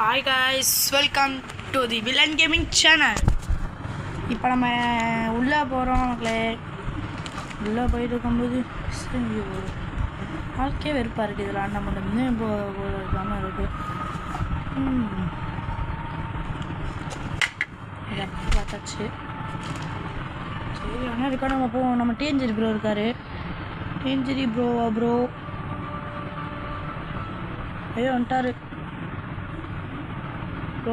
Hi guys, welcome to the villain gaming channel. இப்போ நம்ம உள்ளே போகிறோம் மக்களே. உள்ளே போயிட்டு இருக்கும்போது வாழ்க்கையே வெறுப்பாக இருக்குது. இதில் ஆண்ட மட்டும் இப்போ இல்லாமல் இருக்குது. பார்த்தாச்சு. சரி, ஆனால் இருக்கா நம்ம போவோம். நம்ம டேஞ்சரி ப்ரோ இருக்கார். டேஞ்சரி ப்ரோ ஐயோ வந்துட்டார் ப்ரோ.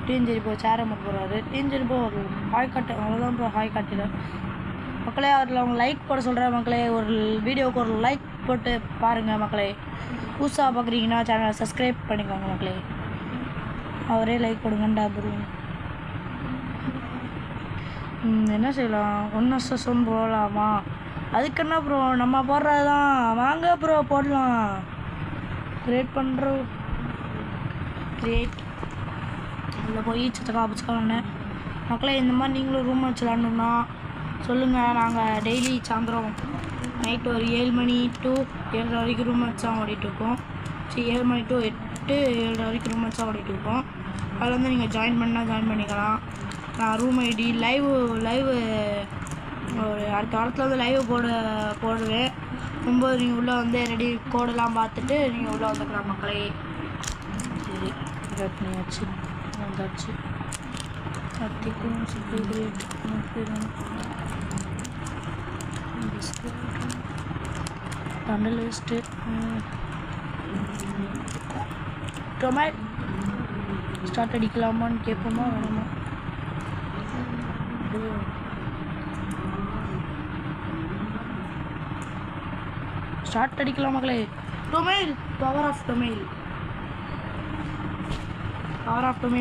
டேஞ்சரி ப்ரோ சேர மட்டும் போகிறாரு. டேஞ்சரி ப்ரோ ஒரு ஹாய் காட்டு, அவ்வளோதான் ப்ரோ. ஹாய் காட்டில மக்களே. அதில் அவங்க லைக் போட சொல்கிறேன் மக்களே. ஒரு வீடியோவுக்கு ஒரு லைக் போட்டு பாருங்கள் மக்களே. புதுசாக பார்க்குறீங்கன்னா சேனலை சப்ஸ்கிரைப் பண்ணிக்கோங்க மக்களே. அவரே லைக் போடுங்கண்டா ப்ரோ. என்ன செய்யலாம்? ஒன்றும் சொம் போகலாமா? அதுக்கு என்ன ப்ரோ, நம்ம போடுறது தான். வாங்க ப்ரோ போடலாம். கிரியேட் பண்ணுறோம். கிரியேட் அதில் போய் பிடிச்சிக்கலான்னு மக்களே. இந்த மாதிரி நீங்களும் ரூம் வச்சு விளாண்டோம்னா சொல்லுங்கள். நாங்கள் டெய்லி சாயந்தரம் நைட்டு ஒரு 7 மணி டு 7 வரைக்கும் ரூம் வச்சா ஓடிட்டுருக்கோம். 7 மணி டு 7 வரைக்கும் ரூம் வச்சா ஓடிட்டுருக்கோம். அதில் வந்து நீங்கள் ஜாயின் பண்ணிக்கலாம். நான் ரூம் ஐடி லைவ் ஒரு அடுத்த வாரத்தில் வந்து லைவ் போடுவேன். 9 நீங்கள் உள்ளே வந்து ரெடி கோடெல்லாம் பார்த்துட்டு நீங்கள் உள்ளே வந்துக்கலாம் மக்களே. சரி, கிரியேட் பண்ணியாச்சு, வந்தாச்சு. பண்டல் லிஸ்ட்டு டொமேட் ஸ்டார்ட் அடிக்கலாமான்னு கேட்போமா வேணுமா? ஸ்டார்ட் அடிக்கலாம் மக்களே. டொமைல், பவர் ஆஃப் டொமைல்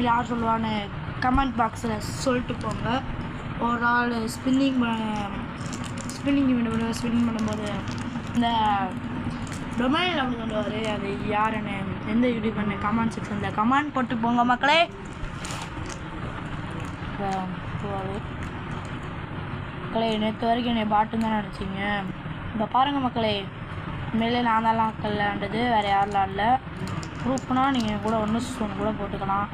யார் சொல்லுவான்னு கமெண்ட் பாக்ஸில் சொல்லிட்டு போங்க. ஒரு ஆள் ஸ்பின்னிங் பண்ணும்போது இந்த டொமைல் அப்படி சொல்லுவார். அது யாருன்னு எந்த யூடியூப் பண்ண கமெண்ட் செக்ஷனில் கமெண்ட் போட்டு போங்க மக்களே. மக்களே, நேற்று வரைக்கும் என்னை பாட்டுன்னு தான் நினச்சிங்க. இப்போ பாருங்கள் மக்களே, உண்மையிலே நான் தான் விளாண்டது, வேறு யாரெலாம் இல்லை. ப்ரூஃப்னால் நீங்கள் கூட ஒன்று கூட போட்டுக்கலாம்.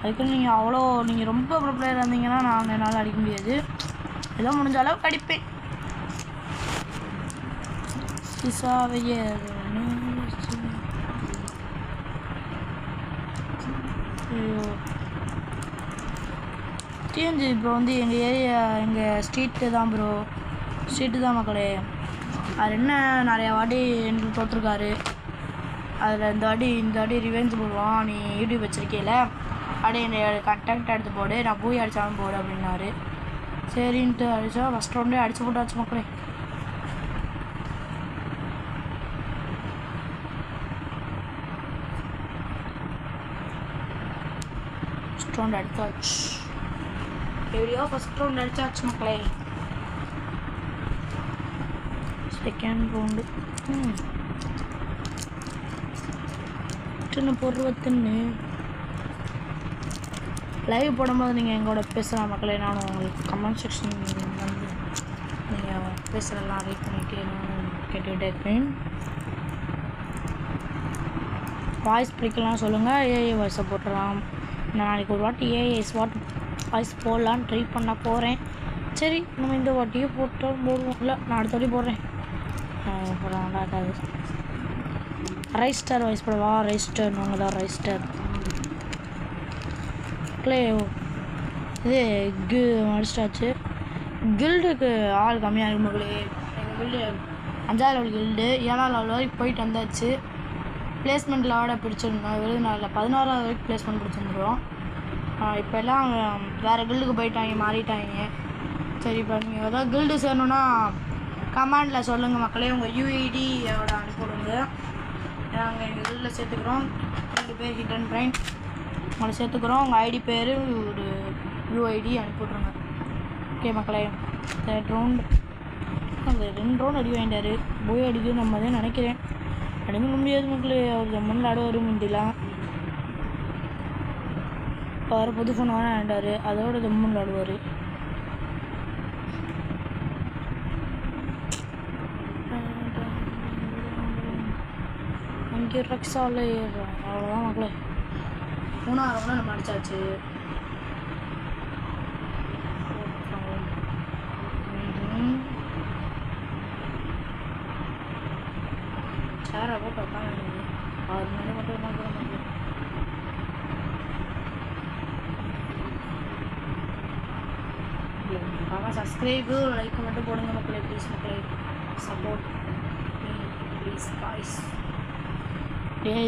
அதுக்கு நீங்கள் ரொம்ப ப்ரோ பிளேயர் இருந்தீங்கன்னா நான் என்னால் அடிக்க முடியாது. ஏதோ முடிஞ்ச அளவுக்கு அடிப்பேன். டிஎன்ஜி ப்ரோ வந்து எங்கள் ஏரியா, எங்கள் ஸ்ட்ரீட்டு தான் மக்களே. அது என்ன நிறையா வாட்டி எனக்கு தோற்றுருக்காரு. அதில் இந்த வாட்டி ரிவெஞ்ச் போடுவான். நீ யூடியூப் வச்சுருக்கேல, அப்படியே என்னை கண்டெக்ட் எடுத்து போடு, நான் போய் அடித்தாலும் போடு அப்படின்னாரு. சரின்ட்டு அடித்தா ஃபஸ்ட் ரவுண்டே அடித்து போட்டாச்சு மக்களே. ஃபஸ்ட் ரவுண்ட் அடித்தாச்சு. எப்படியோ ஃபஸ்ட் ரவுண்ட் அடித்தாச்சு மக்களே. செகண்ட் ரவுண்டு பொருவத்துன்னு லைவ் போடும்போது நீங்கள் எங்களோட பேசலாம் மக்களே. நானும் உங்களுக்கு கமெண்ட் செக்ஷன் வந்து நீங்கள் பேசுகிறலாம் ரீட் பண்ணிவிட்டு நான் கேட்டுக்கிட்டே இருப்பேன். வாய்ஸ் பிடிக்கலாம் சொல்லுங்கள். ஏஐ வாய்ஸை போட்டுடலாம். நான் நாளைக்கு ஒரு வாட்டி ஏஐ வாய்ஸ் போடலான்னு ட்ரை பண்ண போகிறேன். சரி, நம்ம இந்த வாட்டியே போடுவோம். இல்லை, நான் அடுத்த வாட்டி போடுறேன். போடாது ரைஸ்டர் வாய்ஸ் போடவா? ரைஸ்டர் நாங்கள் தான் ரைஸ்டர் ப்ளே. இது முடிச்சிட்டாச்சு. கில்டுக்கு ஆள் கம்மியாக இருக்கும் மக்களே. எங்கள் கில்டு 5ஆவது லெவல் கில்டு 7ஆவது லெவல் வரைக்கும் போயிட்டு வந்தாச்சு. பிளேஸ்மெண்ட்டில் ஆட பிடிச்சிருந்தோம். விருதுநாளில் 16ஆவது வரைக்கும் பிளேஸ்மெண்ட் பிடிச்சிருந்துடும். இப்போ எல்லாம் வேறு கில்டுக்கு மாறிட்டாங்க. சரி, இப்போ நீங்கள் ஏதாவது கில்டு சேரணுன்னா கமெண்டில் சொல்லுங்கள் மக்களே. உங்கள் யூஐடியோட அனுப்பிவிடுங்க. நாங்கள் எங்கள் கில்டில் சேர்த்துக்கிறோம். 2 பேர் ஹிட் அண்ட் பிரைன் உங்களை சேர்த்துக்கிறோம். உங்கள் ஐடி பேர் ஒரு யூஐடி அனுப்பிவிட்ருங்க. ஓகே மக்களே. தேர்ட் ரவுண்ட் அந்த 2 ரவுண்ட் அடி வாங்கிட்டார். போய் அடிக்க நம்ம தான் நினைக்கிறேன். அடிக்க முடியாது மக்களே. அவர் ஜம்முன்னு ஆடுவார் முந்திலாம். இப்போ வர புது ஃபோன் வாங்கிட்டார். அதோட ஜம்முன்னு ஆடுவார். இங்கே ரக்ஸாவில் ஏறுறோம். அவ்வளோதான் மக்களே. 3ஆவது ரவுண்டில் நம்ம அடிச்சாச்சு. சேரை போட்டு உட்காந்து 6 மணி மட்டும் தான் போட முடியும். சப்ஸ்கிரைபு லைக் மட்டும் போடுங்க மக்களே, ப்ளீஸ் மக்களே, சப்போர்ட் ப்ளீஸ் காய்ஸ்.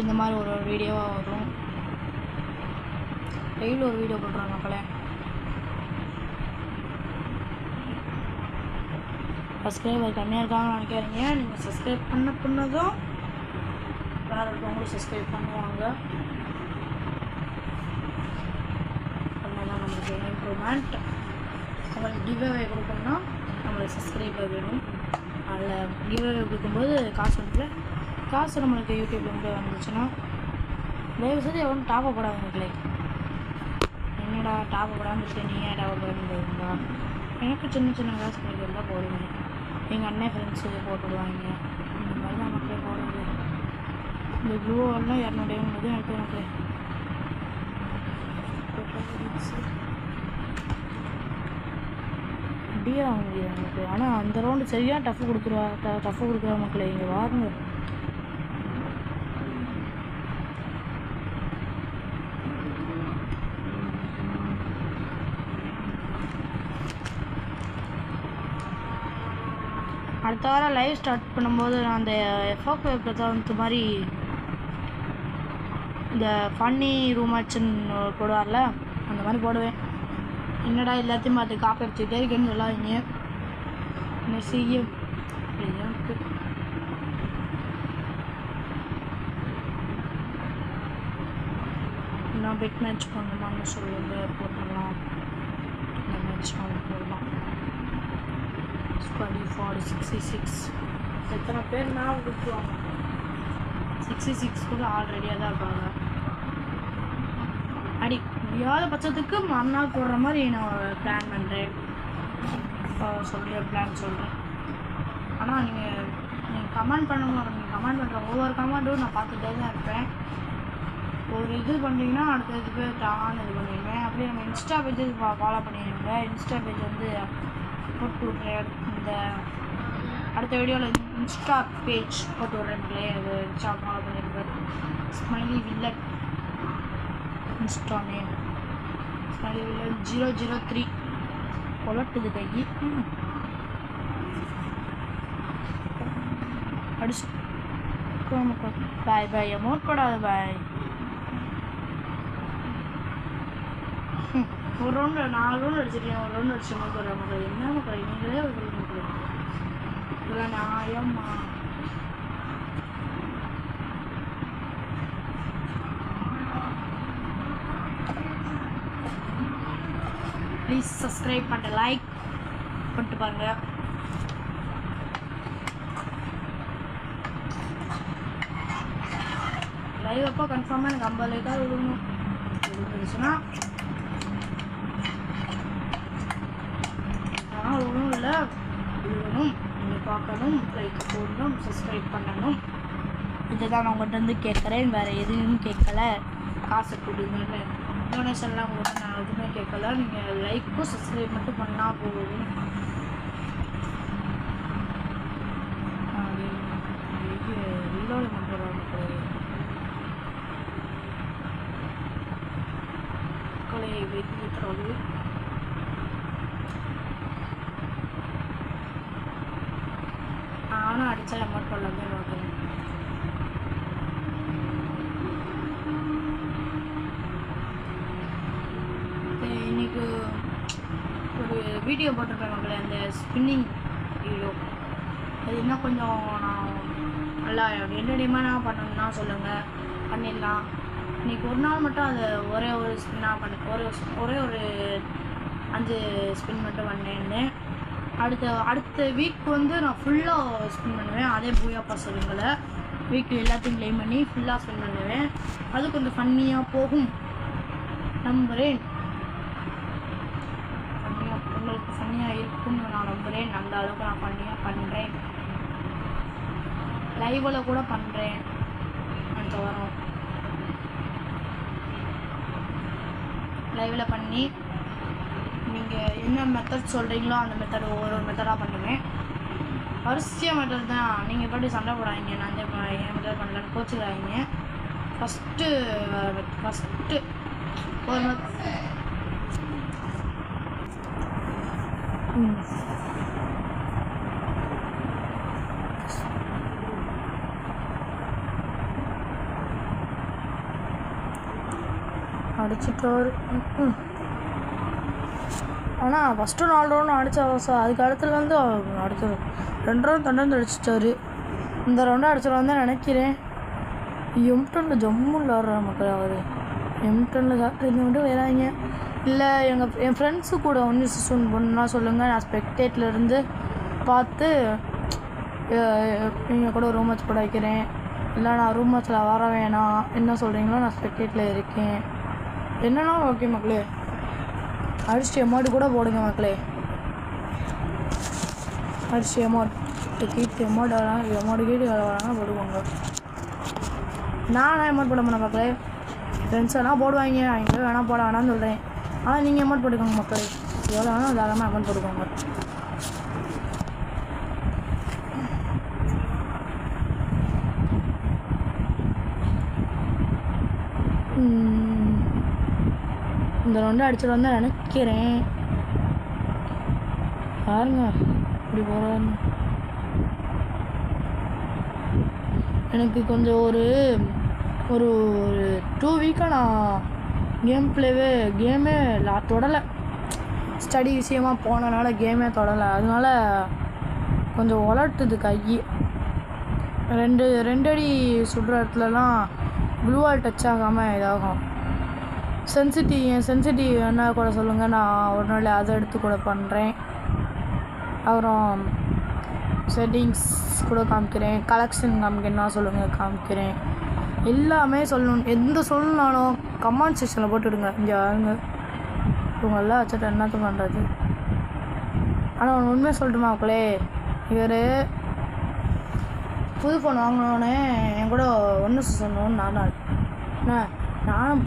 இந்த மாதிரி ஒரு வீடியோவாக வரும். டெய்லி ஒரு வீடியோ போட்டுருவாங்க மக்களே. சப்ஸ்கிரைபர் கம்மியாக இருக்காங்கன்னு நினைக்காதீங்க. நீங்கள் சப்ஸ்கிரைப் பண்ணதும் வேறு இருக்கவங்களும் சப்ஸ்கிரைப் பண்ணுவாங்க. பண்ணதான் நம்மளுக்கு இம்ப்ரூவ்மெண்ட். உங்களுக்கு கிவ்அவே கொடுக்கணும்னா நம்மளுக்கு சப்ஸ்கிரைபர் வேணும். அதில் கிவ்அவே கொடுக்கும்போது காசு வந்து காசு நம்மளுக்கு யூடியூப்லேருந்து வந்துச்சுன்னா தயவு செய்து எவ்வளோ டாப் போடாது மக்களே. என்னடா டாப் போடாமல் இருக்கு, நீ ஏன் டாப் போடாமல்? எனக்கு சின்ன சின்ன காசு கிடைக்கிறதா போடுவேன். எங்கள் அண்ணன் ஃப்ரெண்ட்ஸு போட்டுடுவாங்க. இந்த மாதிரி தான் மக்களே போடுறது. இந்த க்ளூவெல்லாம் 250 எனக்கு மக்களே. அப்படியே ஆக முடியாது எனக்கு. ஆனால் அந்த ரவுண்டு சரியாக டஃப் கொடுக்குறா மக்களே. இங்கே வாருங்க. அடுத்த வாரம் லைவ் ஸ்டார்ட் பண்ணும்போது நான் அந்த எஃப்ஓகே பிரதாந்த் மாதிரி இந்த ஃபன்னி ரூமாச்சுன்னு போடுவார்ல, அந்த மாதிரி போடுவேன். என்னடா எல்லாத்தையும் பார்த்து காப்பி அடிச்சுக்கிட்டே இருக்கேன்னு சொல்லாதீங்க. என்ன செய்ய நான் பெட் மேட்ச் பண்ணலாம்னு சொல்லுங்க, போட்டுடலாம். இந்த மேட்ச் போடலாம். 66 எத்தனை பேர் நான் விட்டுருவாங்க. 66 கூட ஆல்ரெடியாக தான் இருப்பாங்க. அடி முடியாத பட்சத்துக்கு மறுநாள் போடுற மாதிரி நான் பிளான் பண்ணுறேன். சொல்கிறேன். ஆனால் நீங்கள் கமெண்ட் பண்ணுங்க. நீங்கள் கமெண்ட் பண்ணுற ஒவ்வொரு கமெண்ட்டும் நான் பார்த்துட்டே தான் இருப்பேன். ஒரு இது பண்ணிங்கன்னா அடுத்த இது பேர் டான்னு இது பண்ணிடுவேன். அப்படியே நம்ம இன்ஸ்டா பேஜ் ஃபாலோ பண்ணிடுங்க. இன்ஸ்டா பேஜ் வந்து போட்டு விட்றேன். இந்த அடுத்த வீடியோவில் இன்ஸ்டா பேஜ் போட்டு விட்றேன்ங்களே, அது இன்ஸ்டா ஃபாலோ பண்ணியிருக்கேன். ஸ்மைலி வில்லட் இன்ஸ்டா நேம் ஸ்மைலி வில்லட் 003 கொலட்டுது கை அடிச்சு. பாய் பாய் அமௌண்ட் போடாத பாய். ஒரு ரவுண்டு 4 ரவுண்டு அடிச்சிருக்கேன். ஒரு ரவுண்டு அடிச்சு மக்கள் மக்கள் என்ன மக்கள் நீங்களே ஒரு மக்கள் இதெல்லாம் நியாயமா? ப்ளீஸ் சப்ஸ்கிரைப் பண்ணிட்டு லைக் பண்ணிட்டு பாருங்க. லைவ் அப்போ கன்ஃபார்மாக எனக்கு 50 லைக்காக விழுகணும். விழுந்துருச்சுன்னா ஒன்றும் இல்லை, விழுகணும். நீங்கள் பார்க்கணும், லைக் போடணும், சப்ஸ்கிரைப் பண்ணணும். இதுதான் நான் உங்கள்கிட்ட வந்து கேட்குறேன். வேறு எதுவும் கேட்கல. காசு கொடுங்கன்னு டொனேஷன்லாம் உங்களுக்கு நான் எதுவுமே கேட்கல. நீங்கள் லைக்கும் சப்ஸ்கிரைப் மட்டும் பண்ணால் போதும். ரீலோடு பண்ணுறாங்க மக்களை வெற்றி. நானும் அடித்தா அமௌண்ட் பண்ணலாமே பார்க்குறேன். இன்னைக்கு ஒரு வீடியோ போட்டிருப்பேன் மக்களே, அந்த ஸ்பின்னிங் வீடியோ. அது இன்னும் கொஞ்சம் நான் நல்லா என்டர்டைன்மெண்ட்டாக பண்ணணும்னா சொல்லுங்கள், பண்ணிடலாம். இன்றைக்கி ஒரு நாள் மட்டும் அதை ஒரே ஒரு ஸ்பின்னாக ஒரே ஒரு 5 ஸ்பின் மட்டும் பண்ணேன்னு. அடுத்த வீக் வந்து நான் ஃபுல்லாக ஸ்பின் பண்ணுவேன். அதே பூயா பசங்களை வீக்கில் எல்லாத்தையும் க்ளைம் பண்ணி ஃபுல்லாக ஸ்பின் பண்ணுவேன். அது கொஞ்சம் ஃபன்னியாக போகும் நம்புகிறேன். உங்களுக்கு ஃபன்னியாக இருக்கும்னு நான் நம்புகிறேன். அந்த அளவுக்கு நான் ஃபன்னியாக பண்ணுறேன். லைவில் கூட பண்ணுறேன். அடுத்த வாரம் லைவில் பண்ணி நீங்கள் என்ன மெத்தட் சொல்கிறீங்களோ அந்த மெத்தட் ஒவ்வொரு மெத்தடாக பண்ணுவேன். வரிசையாக மெத்தட் தான். நீங்கள் எப்படி சண்டை போடாதீங்க, நான் என் மெத்தட் பண்ணலன்னு கோச்சுக்கிறாங்க. ஃபஸ்ட்டு ஒரு அடிச்சிட்டாரு. ஆனால் ஃபஸ்ட்டு 4 ரவுண்டு அடித்தா சார், அதுக்கு அடுத்துலேருந்து அடுத்தது 2 ரவுண்ட் தண்டந்து அடிச்சிட்டாரு. இந்த ரவுண்டு அடிச்சிடலாம் தான் நினைக்கிறேன். எம்டனில் ஜம்முன்னு விளாட்ற மக்கள் அவர். எம்டனில் சாப்பிட்டு இந்த மட்டும் வராங்க. இல்லை என் ஃப்ரெண்ட்ஸு கூட ஒன்று சிஸ்டம் பொண்ணுன்னா சொல்லுங்கள், நான் ஸ்பெக்டேட்லேருந்து பார்த்து நீங்கள் கூட ரூம் மேட்ச் போட வைக்கிறேன். இல்லை நான் ரூம் மேட்ச்சில் வர வேணாம், என்ன சொல்கிறீங்களோ நான் ஸ்பெக்டேட்டில் இருக்கேன். என்னன்னா ஓகே மக்களே, அடிச்சுட்டு அமௌண்ட் கூட போடுங்க மக்களே. அடிச்சு அமௌண்ட் கீட்டு அமௌண்ட் கீட்டு வராங்கன்னா போடுவாங்க. நான் அமௌண்ட் போட மாட்டேன் மக்களே. ஃப்ரெண்ட்ஸ் எல்லாம் போடுவாங்க, எங்கே வேணால் போட வேணாம்னு சொல்கிறேன். ஆனால் நீங்கள் அமௌண்ட் போட்டுக்கோங்க மக்களே, எவ்வளோ வேணால் தாராளமாக அமௌண்ட் போட்டுக்கோங்க. இந்த ரவுண்டு அடிச்சுட்டு வந்தால் நினைக்கிறேன். பாருங்க இப்படி போகிறாருன்னு. எனக்கு கொஞ்சம் ஒரு 2 வீக்காக நான் கேமே தொடலை. ஸ்டடி விஷயமாக போனனால கேமே தொடலை. அதனால கொஞ்சம் உலட்டுது கை. 2 அடி சுடுற இடத்துலலாம் ப்ளூவால் டச் ஆகாமல் இதாகும். சென்சிட்டிவ் என்ன கூட சொல்லுங்கள், நான் ஒரு நாள் அதை எடுத்து கூட பண்ணுறேன். அப்புறம் செட்டிங்ஸ் கூட காமிக்கிறேன், கலெக்ஷன் காமிக்கிறேன்னா சொல்லுங்கள் காமிக்கிறேன். எல்லாமே சொல்லணும், எந்த சொல்லணுனாலும் கமெண்ட் செக்ஷனில் போட்டுவிடுங்க. இங்கே வாங்க, இவங்கெல்லாம் வச்சுட்டு என்னத்த பண்ணுறது. ஆனால் ஒன்று உண்மையாக சொல்லட்டுமா மக்களே, இவர் புது ஃபோன் வாங்கினோடனே என் கூட ஒன்று சொல்லணும்னு நானும்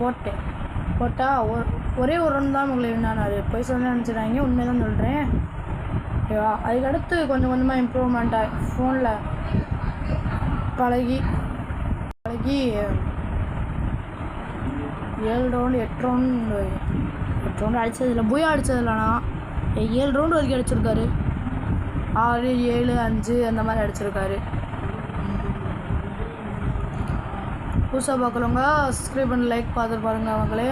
போட்டால் ஒரே ஒரு ரன் தான் மக்களே வின்னானாரு. போய் சொல்ல நினச்சிட்டாங்க, உண்மையை தான் சொல்கிறேன். அதுக்கடுத்து கொஞ்சம் கொஞ்சமாக இம்ப்ரூவ்மெண்ட் ஆகி ஃபோனில் பழகி 7 ரவுண்டு 8 ரவுண்டு அடித்ததில்லை, பூயா அடித்ததில்லைண்ணா 7 ரவுண்டு வரைக்கும் அடிச்சிருக்காரு. 6, 7, 5 அந்த மாதிரி அடிச்சிருக்காரு. புதுசாக பார்க்குறவங்க சப்ஸ்கிரைப் பண்ணி லைக் பார்த்துட்டு பாருங்கள். அவங்களே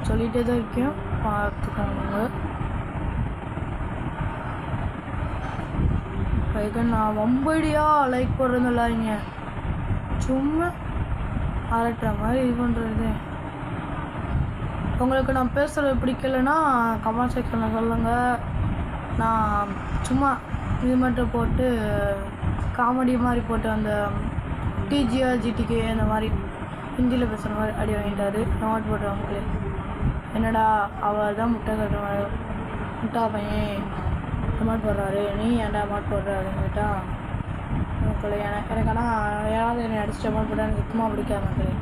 சொல்லிகிட்டே தான் இருக்கேன், பார்த்துக்கோங்க. அதுக்கு நான் வம்படியாக லைக் போடுறது இல்லாதீங்க, சும்மா அரட்டுற மாதிரி இது பண்ணுறது. உங்களுக்கு நான் பேசுகிறது பிடிக்கலைன்னா கமெண்ட் செக்ஷனில் சொல்லுங்கள். நான் சும்மா இது மட்டும் போட்டு காமெடி மாதிரி போட்டு அந்த டிஜிஆர் ஜிடிகே அந்த மாதிரி ஹிந்தியில் பேசுகிற மாதிரி அடி வாங்கிட்டாரு. நோட் போட்டுருவாங்களே, என்னடா அவர் தான் முட்டா பையன் அமௌண்ட் போடுறாரு, நீ ஏன்டா அமௌண்ட் போடுற அப்படின்னு கேட்டால் மக்களே, எனக்கு ஆனால் யாராவது என்னை அடிச்சுட்டு அமௌண்ட் போட்டால் எனக்கு சுத்தமாக பிடிக்காது மக்களே.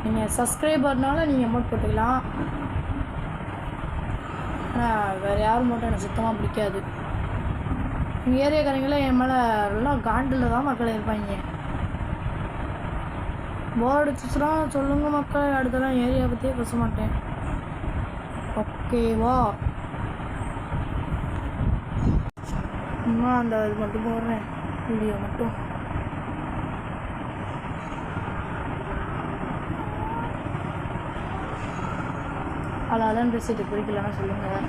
நீங்கள் சப்ஸ்கிரைபர்னால நீங்கள் அமௌண்ட் போட்டுக்கலாம், ஆனால் வேறு யாரும் மட்டும் எனக்கு சுத்தமாக பிடிக்காது. எங்கள் ஏரியாக்காரங்களே என் மேலே எல்லாம் காண்டில் தான் மக்கள் இருப்பாங்க. போர் அடிச்சுச்சுன்னா சொல்லுங்கள் மக்கள், அடுத்தலாம் ஏரியா பற்றியே பேச மாட்டேன், ஓகேவா? இன்னும் அந்த இது மட்டும் போடுறேன், வீடியோ மட்டும். அதான் பேசிட்டு பிடிக்கலன்னா சொல்லுங்கள்.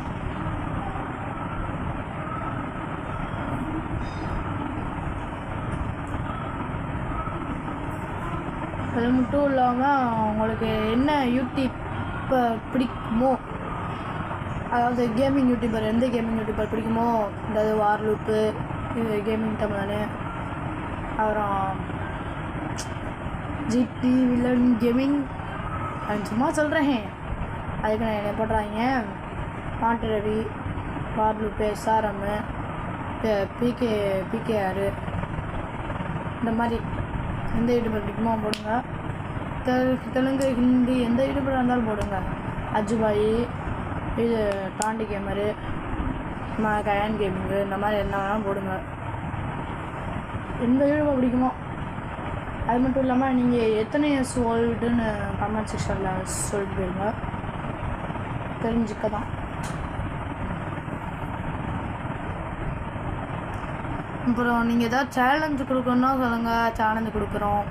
அது மட்டும் இல்லாமல் உங்களுக்கு என்ன யூடியூப்பை பிடிக்குமோ, அதாவது கேமிங் யூடியூபர், எந்த கேமிங் யூடியூபர் பிடிக்குமோ, அதாவது வார்லூப்பு, இது கேமிங் தமிழ், அப்புறம் ஜிடி வில்லன் கேமிங், நான் சும்மா சொல்கிறேன். அதுக்கு நான் என்ன போடுறாங்க, பாண்டி ரவி, வார்லூப்பு, எஸ்ஆர்எம், பிகேஆர், இந்த மாதிரி எந்த யூடியூபர் பிடிக்குமோ போடுங்க. தெலுங்கு ஹிந்தி எந்த யூடியூபராக இருந்தாலும் போடுங்க. அஜுபாய், இது டாண்டி கேமரு, கயான் கேமிங்கு, இந்த மாதிரி என்ன வேணாலும் போடுங்க. எந்த யூடியூப் பிடிக்குமோ. அது மட்டும் இல்லாமல் நீங்கள் எத்தனை இயர்ஸ் ஓல்டுன்னு கமெண்ட் செக்ஷனில் சொல்லிட்டு போயிருங்க, தெரிஞ்சுக்க தான். அப்புறம் நீங்கள் எதாவது சேலஞ்சு கொடுக்கணுன்னா சொல்லுங்கள், சேலஞ்சு கொடுக்குறோம்.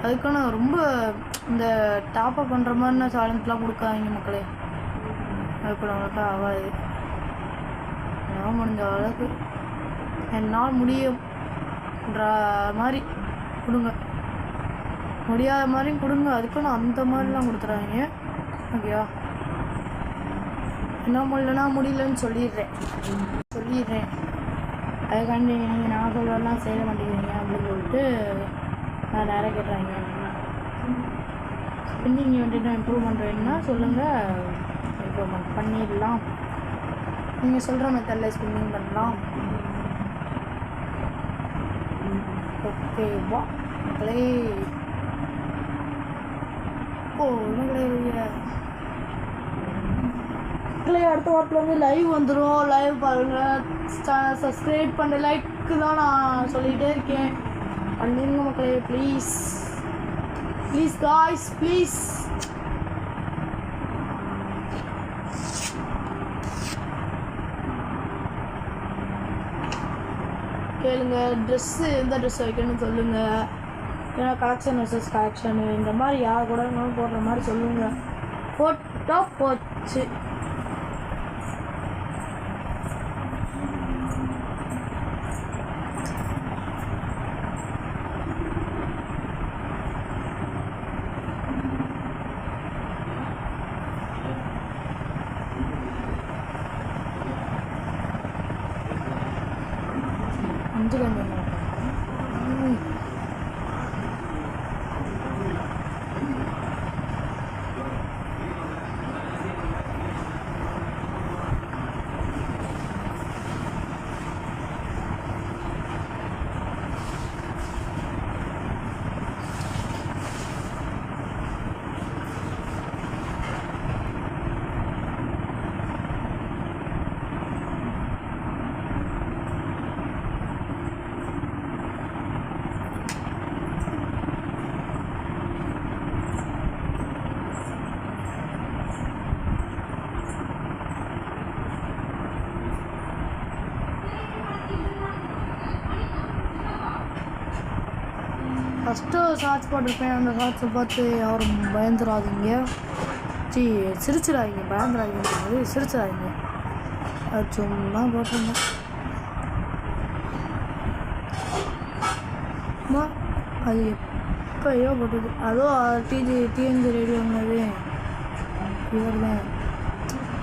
அதுக்கான ரொம்ப இந்த டாப்அப் பண்ணுற மாதிரினா சேலஞ்செலாம் கொடுக்காதீங்க மக்களே, அதுக்கு நம்மளுக்கு ஆகாது. என்னால் முடிஞ்ச அளவுக்கு என்னால் முடியும்ன்ற மாதிரி கொடுங்க, முடியாத மாதிரியும் கொடுங்க. அதுக்குன்னு அந்த மாதிரிலாம் கொடுத்துறாங்க. ஓகேவா? என்ன முடியலன்னு சொல்லிடுறேன். அதுக்காண்டி நீங்கள் நான் சொல்கிறதெல்லாம் செய்ய மாட்டேங்கிறீங்க அப்படின்னு சொல்லிட்டு நான் நேராக கேட்டுறாங்க. ஸ்பின்னிங் வந்துட்டு இம்ப்ரூவ் பண்ணுறீங்கன்னா சொல்லுங்கள், இம்ப்ரூவ்மெண்ட் பண்ணிடலாம். நீங்கள் சொல்கிற மெத்தடில் ஸ்பின்னிங் பண்ணலாம். ஓகேவா மக்களே? மக்களே அடுத்த வாரத்தில் வந்து லைவ் வந்துடும். லைவ் பாருங்கள், சப்ஸ்கிரைப் பண்ண லைக்கு தான் நான் சொல்லிகிட்டே இருக்கேன். பண்ணிருங்க மக்களே, ப்ளீஸ் காய்ஸ், ப்ளீஸ். கேளுங்க, ட்ரெஸ்ஸு எந்த ட்ரெஸ் வைக்கணும்னு சொல்லுங்கள். ஏன்னா கலெக்ஷன் வர்சஸ் கலெக்ஷனு இந்த மாதிரி யார் கூட இருந்தாலும் போடுற மாதிரி சொல்லுங்கள். போட்டோ போச்சு. ஃபஸ்ட்டு ஷார்ட்ஸ் போட்டிருப்பேன். அந்த ஷார்ட்ஸை பார்த்து யாரும் பயந்துடாதீங்க, சிரிச்சிடாதீங்க. பயந்துடாதீங்க, சிரிச்சிடாதீங்க. அது சும்மா போட்டிருந்தேன். அது எப்பயோ போட்டது. அதுவும் டிஎன்ஜி ரேடியோங்கிறது இவர் தான்.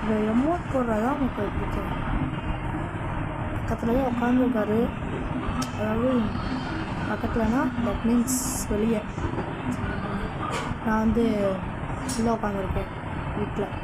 இந்த எமௌண்ட் போடுறதான் மக்கள் பிடிக்கும். பக்கத்துலேயே உட்காந்துருக்காரு. அதாவது பக்கத்துலனா தட் மீன்ஸ் வெளியே. நான் வந்து உள்ளே உட்காந்துருக்கேன் வீட்டில்.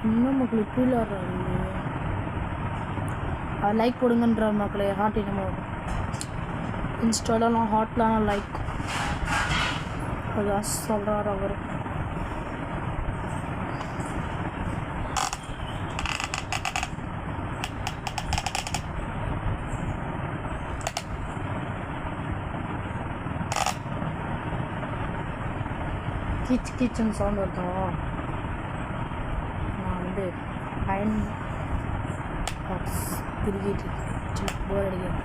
இன்னும் மக்களுக்கு கீழாடுறாரு. அது லைக் போடுங்கன்ற மக்களே. ஹார்ட் என்னமோ இன்ஸ்டாலலாம் ஹாட்லாம் லைக் அதான் சொல்கிறார் அவர். Kitchen sound வருதோம். நான் வந்து அயன் பாக்ஸ் திருக்கிட்டு போர் அடிக்கிறேன்.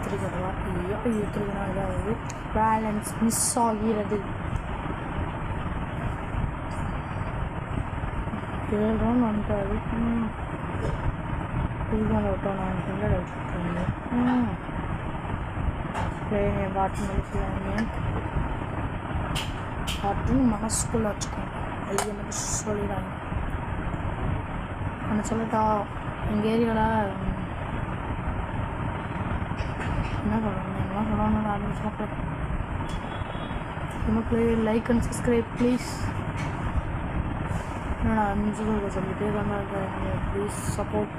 திருக்கிறவா திருக்கினா ஏதாவது பேலன்ஸ் மிஸ் ஆகிறது. 7 ரவுண்ட் வந்துட்டாரு. திருக்கான விட்டோம். நான் ஃப்ரெண்டில் வச்சுருக்கேன். பாட்டுன்னு மனசுக்குள்ளே வச்சுக்கோங்க. அது எனக்கு சொல்லிடுறாங்க. நான் சொல்லட்டா, எங்கள் ஏரியாவில் என்ன சொல்லணும் ஆரம்பிச்சு மக்களே லைக் அண்ட் சப்ஸ்கிரைப் ப்ளீஸ். என்னடா 5 நிமிஷம் சொல்லிட்டே தானே இருக்காங்க. ப்ளீஸ் சப்போர்ட்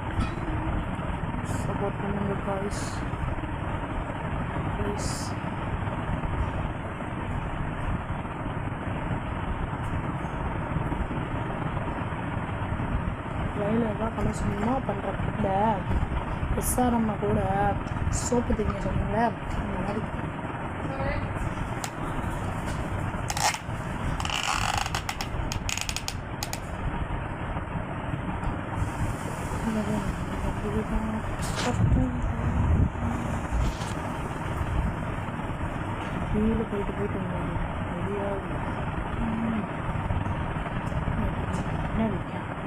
பண்ணுங்க காய்ஸ் ப்ளீஸ். வயலில் தான் பண்ண சும்மா பண்ணுறப்ப எஸ்ஆர்எம்மா கூட சோப்பு தீங்க சொன்னீங்களே அந்த மாதிரி கீழே போயிட்டு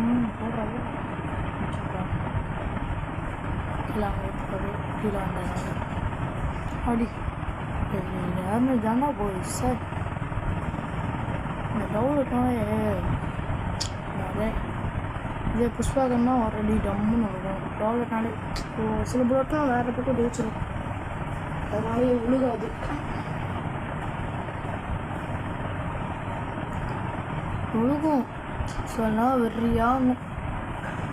என்ன போடுறாங்க கீழே வந்தாங்க அப்படி யாருன்னு தானே போய் சார் இந்த டவுன்லோட்னாலே அதே இதே புஷ்பாகன்னா ஆல்ரெடி டம்முன்னு வரும். டவுன்லோட்னாலே சில புரோட்டெலாம் வேறு பக்கம் ஜெயிச்சிடும், அதனாலே உழுகாது. உழுகும் சொல்லலாம் வெறியாகும்.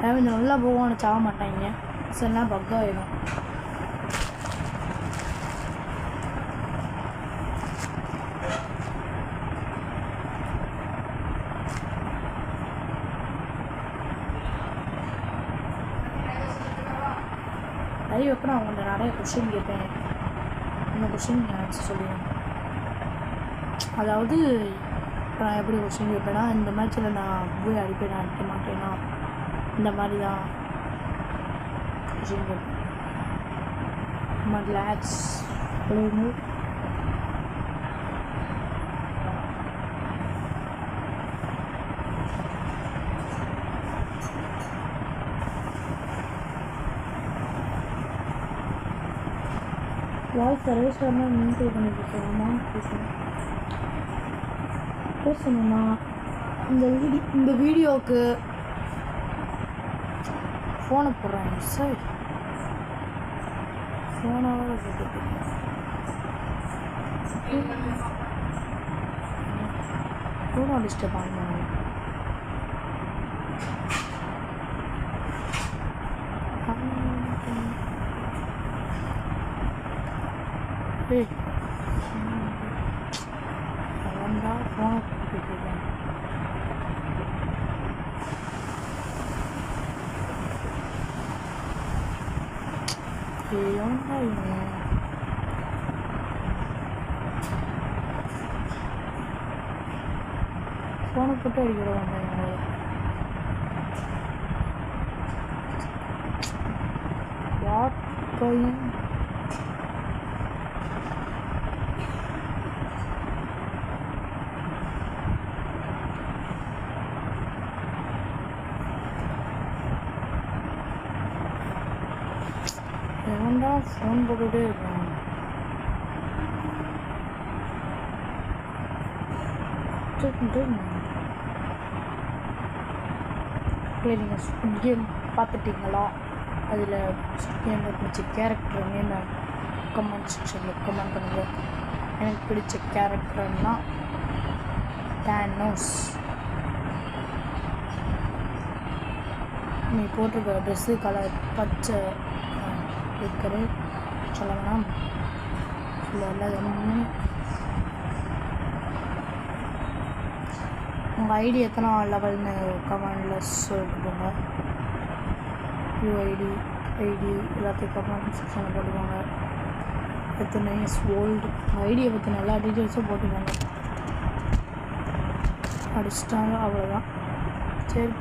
கொஞ்சம் நல்லா போவான்னு சாக மாட்டாங்க, சில பக் ஆகிடும். லைவ் அப்புறம் அவங்கள்ட்ட நிறைய கொஷின் கேட்பேன். அந்த கொஷின் ஆன்சர் சொல்லுவேன். அதாவது நான் எப்படி கொஷின் கேட்பேன்னா, இந்த மேட்ச்சில் நான் போய் அடிப்பேன் அடிக்க மாட்டேன்னா இந்த மாதிரி தான் கொஷின் கேட்பேன். நம்ம ரிலாக்ஸ் வாய்ஸ் சர்வீஸ் வரணும். இன்க்ளூட் பண்ணி பேசலாமா? பேசணும்னா இந்த வீடியோவுக்கு ஃபோனை போடுறாங்க சார். ஃபோனாக ஃபோனை டிஸ்டர்ப் ஆகணும். அவன்டா ஃபோனை போட்டுருக்கேன். ஏன்டா இவன் ஃபோனை போட்டு அடிக்கிற வந்தாங்க. வாட் கோயிங் எவன்டா ஃபோன் போட்டுகிட்டே இருக்கான். நீங்கள் கேம் பார்த்துட்டிங்களா? அதில் எனக்கு பிடிச்ச கேரக்டர் நேம் கமெண்ட் செக்ஷனில் கமெண்ட் பண்ணுங்கள். எனக்கு பிடிச்ச கேரக்டர்னா தானோஸ். நீ போட்டிருக்க ட்ரெஸ்ஸு கலர் பச்சை இருக்கிற சொல்ல வேணாம் சொல்லலாம். உங்கள் ஐடி எத்தனை லெவல்னு கமெண்டில் சொல்லிட்டு போங்க. யூஐடி எல்லாத்தையும் கமெண்ட் செக்ஷனில் போட்டுக்கோங்க. எத்தனை இயர்ஸ் ஓல்டு ஐடியை பற்றி எல்லா டீட்டெயில்ஸும் போட்டுக்கோங்க. அடிச்சிட்டாங்க, அவ்வளோதான். சரிப்பா.